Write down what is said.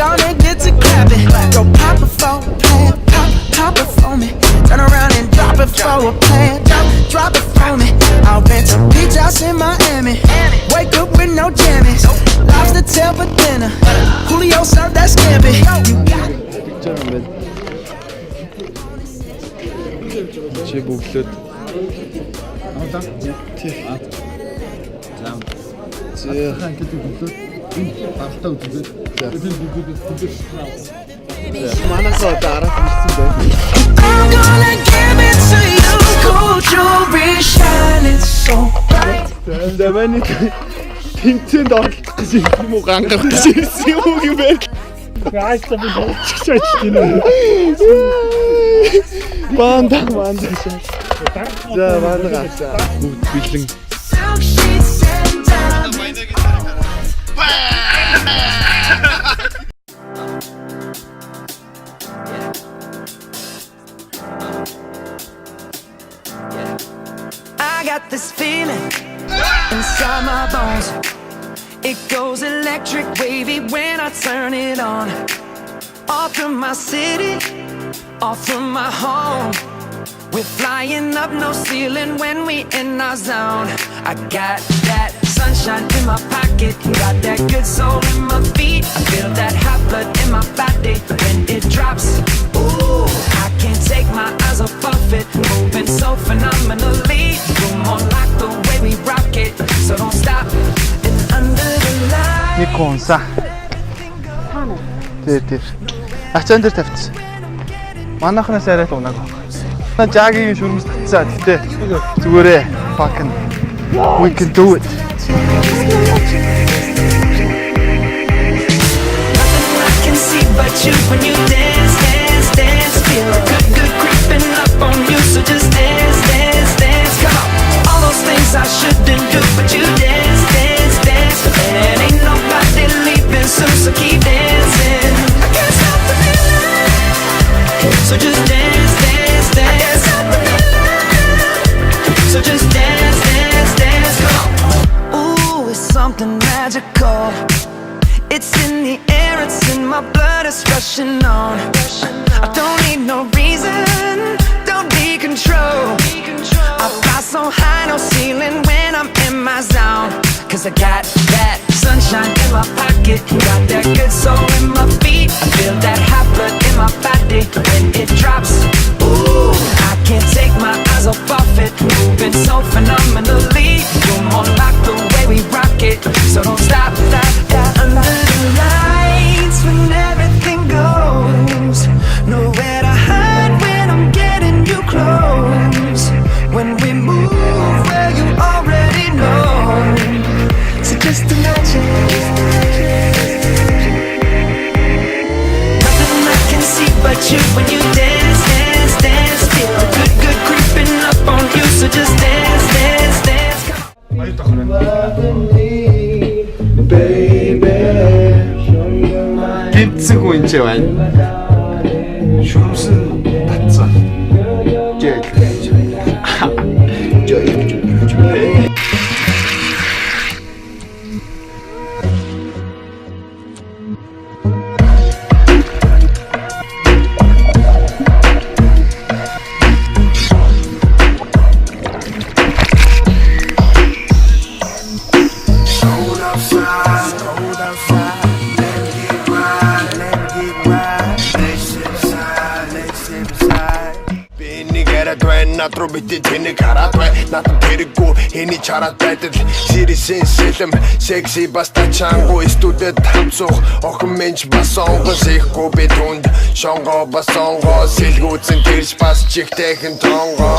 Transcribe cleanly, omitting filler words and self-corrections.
gonna get to clapping. Go pop it for a plan, pop it for me. Turn around and drop it for a plan, drop it for me. I'll rent a beach house in Miami. Wake up with no jammies. Lobster tail for dinner. Julio served that scampi. You got it. Чи бүглөөд. Аваа. Тий. За хаан гэдэг бүглөөд энэ багтаа үзүүлээд энэ бүглөөд Манайхаа дараа ирсэн байх. I'm gonna give it to you. Gold jewelry shining so bright. Давай тэнцэнд оролцох гэж юм уу гангарах гэж ирсэн юм уу юм бэ? Гайста би чичээч тийм. Банда шаа. За банда. Бүгд бэлэн. Silk sheets and diamonds. I got this feeling inside my bones. It goes electric wavy when I turn it on. Off from my city, off from my home. We're flying up, no ceiling when we in our zone. I got that sunshine in my pocket, got that good soul in my feet. I feel that hot blood in my body when it drops. Ooh, I can't take my eyes off of it, moving so phenomenally. You're more like the way we rock it, so don't stop. And under the light. Нэг конса. Тэр. Ачаан дээр тавьчихсан. Манайхнаас арай л унаг. Жагийн шүрмэс татсаа гэтээ зүгээрээ fucking we can do it. Nothing I can see but you when you dance, dance, dance. Feel good creeping up on you, so just dance, dance, dance. Come on, all those things I shouldn't do, but you dance, dance, dance. And ain't nobody leaving soon, so keep dancing. I can't stop the feeling, so just dance, dance, dance. I can't stop the feeling, so just dance, dance, dance. Come on. Ooh, it's something magical. It's in the air, it's in my blood, it's rushing on. I don't need no reason, don't need control. I fly so high, no ceiling when I'm in my zone. Cause I got that sunshine in my pocket, got that good soul in my feet. I feel that hot blood in my body when it drops. Ooh, I can't take my eyes off of it, moving so phenomenally. You're more like the way we rock it, so don't stop, stop, stop. Under the lights when everything goes, nowhere to hide when I'm getting you close. When we move where you already know, so just imagine. Nothing I can see but you when you dance, dance, dance. Feel good creeping up on you, so just dance, dance, dance. Гинцэг хүн ч байна. Шүрмсэн татсан. Жиг. Натруу бити тэнэг хараад бай натан тэрэггүй хэний чараад байтал сэрisen сэлэм секси баста чангу студент хамцух охин менч басонго сэхгүй би түнд шонго басонго сэлгүүцэн тэрс бас чихтэйхэн тонго